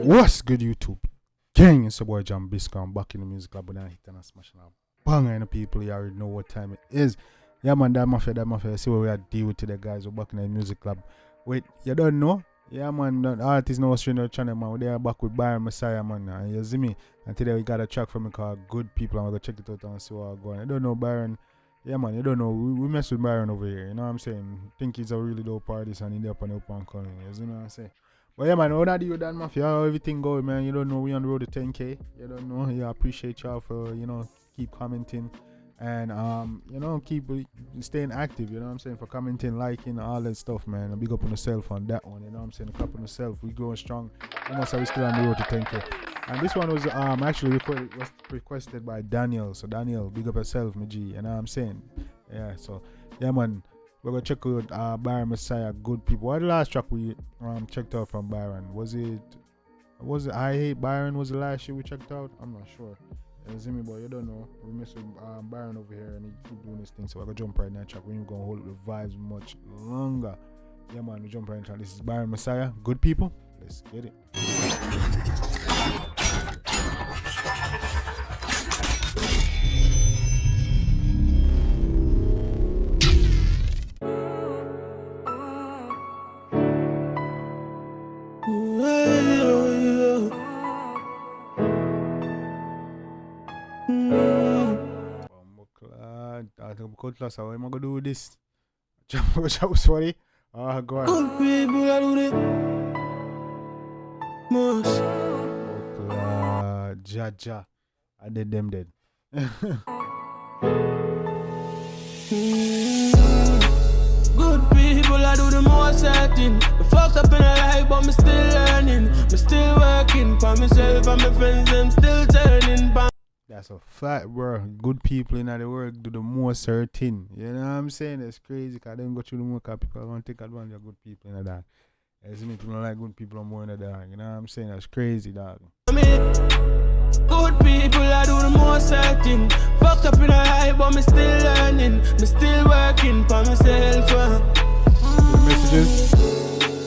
What's good, YouTube? Gang, it's your boy Jambisco. I'm back in the music club, but I hit and I smashing up. Bang, and the people, you already know what time it is. Yeah, man, that mafia. See what we are deal with today, guys. We're back in the music club. Wait, you don't know? Yeah, man, the artist no stranger channel, man. They are back with Byron Messia, man. And you see me? And today we got a track from me called Good People. I'm going to check it out and see what I'm going. I don't know Byron. Yeah, man, you don't know. We mess with Byron over here. You know what I'm saying? Think he's a really dope artist and he's up and coming. You see what I'm saying? But yeah, man, when I do with that mafia, how everything going, man. You don't know, we on the road to 10K. You don't know. Yeah, I appreciate y'all for, keep commenting and, keep staying active, you know what I'm saying, for commenting, liking, all that stuff, man. A big up on yourself on that one, you know what I'm saying, a clap on yourself. We growing strong. Almost are we still on the road to 10K. And this one was actually requested by Daniel. So Daniel, big up yourself, my G, you know what I'm saying. Yeah, so, yeah, man. We're going to check out Byron Messia, Good People. What the last track we checked out from Byron? Was it I Hate Byron was the last shit we checked out? I'm not sure. You see me, boy, you don't know. We miss Byron over here and he keep doing this thing. So we're going to jump right in that track. We ain't going to hold the vibes much longer. Yeah, man, we jump right in the track. This is Byron Messia, Good People. Let's get it. Class, how am I gonna do this? Sorry. Oh, go on. Good people, I do it. Most. Jaja. I did them dead. Good people, I do the most certain. I fucked up in a life, but me still learning. Me still working for myself and my friends, them still turning. That's a fact, bro. Good people in the world do the most certain. You know what I'm saying? That's crazy because they don't go through the more because people are going to take advantage of good people in the dark. You see me? People don't like good people more in the dark. You know what I'm saying? That's crazy, dog. Good people, I do the most certain. Fucked up in a life, but me still learning. Me still working for myself. The messages?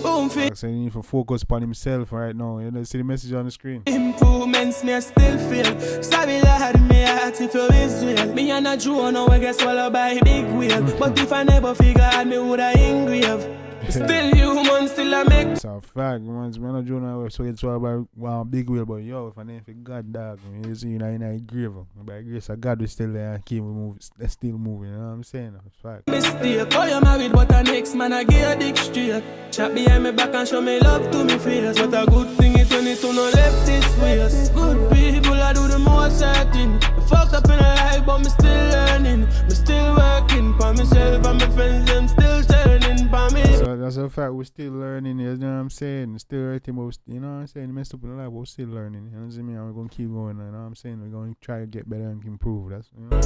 Boom, like so you need to focus on himself right now. You know, see the message on the screen. Improvements me I still feel. Stabby lad me heart if you Israel. Me and a Jew no I get swallowed by big wheel. But if I never figure out me would I engrave. Still human, still I make. It's a fact, man. I'm not doing that, so it's all about big wheel, but yo, if I name for God, dog, you see, in a grave. By grace of God, we still there and keep moving, still moving, you know what I'm saying? It's a fact. Mistake, oh, you're married, but the next man, I get a dick straight. Chat behind me back and show me love to me face. What a good thing it when it to no left this way. Good people, I do the most certain. I fucked up in a life, but me still learning. Me still working for myself and my friends, them still turning for me. So that's a fact, we're still learning, you know what I'm saying? Still hurting, but you know what I'm saying? Messed up in the life, but we're still learning, you know what I mean? And we're going to keep going, you know what I'm saying? We're going to try to get better and improve, that's, you know?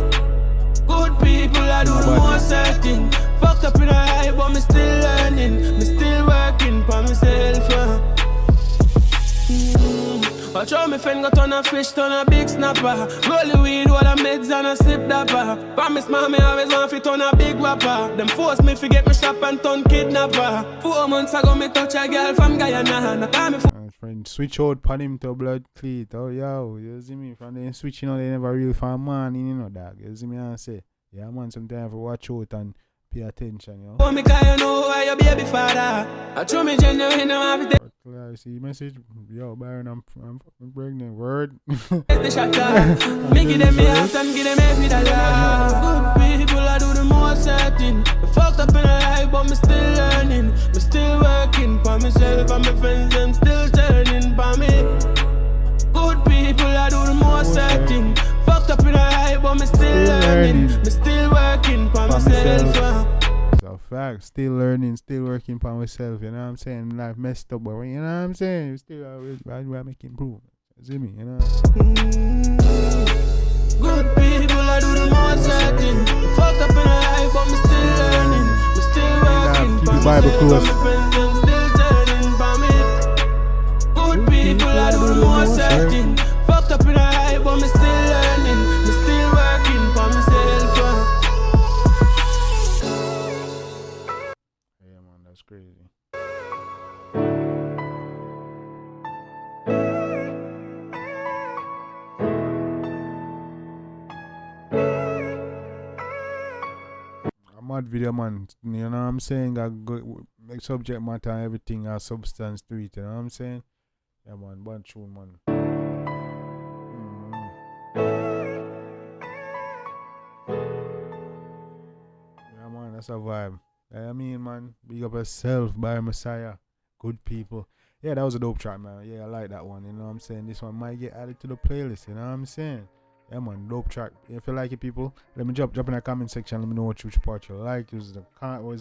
Good people, I do the most certain. Fucked up in a life, but me still learning. Me still working for myself. Watch how me friend got on a fish, turn a big snapper. Roll the weed, all the meds and a sip dapper. Promise mommy always want to turn a big rapper. Them force me to get me shop and turn kidnapper. 4 months ago me touch a girl from Guyana. Now call me friend, switch out pan him to blood cleat. Oh yo, you see me? From them switching out, they never real fan man, you know, dog. You see me and say, yeah man, sometimes for watch out and pay attention, yo. Oh, me cause you know why your baby father. I show me genuine, I have to see message, yo Byron, I'm pregnant, word. the shot me give them me heart and give them every dollar. Good people, I do the most certain. I fucked up in a life, but me still learning. Me still working for myself and my friends, them still turning for me. Good people, I do the most certain. Fucked up in a life, but me still learning. Me still working for myself. It's a fact, still learning, still working for myself, you know what I'm saying? Life messed up, but you know what I'm saying? Still always making improvement. See me, you know? Good people, I do the most certain. Fucked up in a life, but me still learning. Me still working for myself, and my friends, them still turning for me. Good people, I do the most certain. Fucked up in a life, but me still learning. Me still working for myself. mad video, man. You know what I'm saying? Got good like subject matter and everything, has substance to it. You know what I'm saying? Yeah, man. One tune, man. Yeah, man. That's a vibe. I mean, man. Big up yourself, Byron Messia. Good people. Yeah, that was a dope track, man. Yeah, I like that one. You know what I'm saying? This one might get added to the playlist. You know what I'm saying? Yeah, man, dope track. If you like it, people, let me drop in the comment section. Let me know which part you like. Was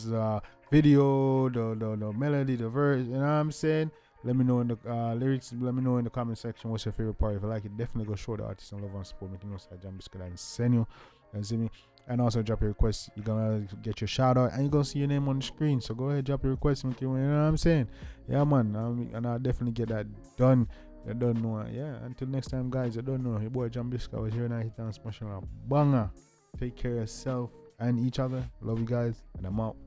the video, the melody, the verse. You know what I'm saying? Let me know in the lyrics. Let me know in the comment section what's your favorite part. If you like it, definitely go show the artist some love and support. Make you know that Jambisco and send you. And see me. And also drop your request. You're gonna get your shout out and you're gonna see your name on the screen. So go ahead, drop your request. Make you know what I'm saying? Yeah, man. And I'll definitely get that done. I don't know. Yeah, until next time, guys. I don't know. Your boy Jambisco was here and I hit and smashing a banger. Take care of yourself and each other. Love you guys, and I'm out.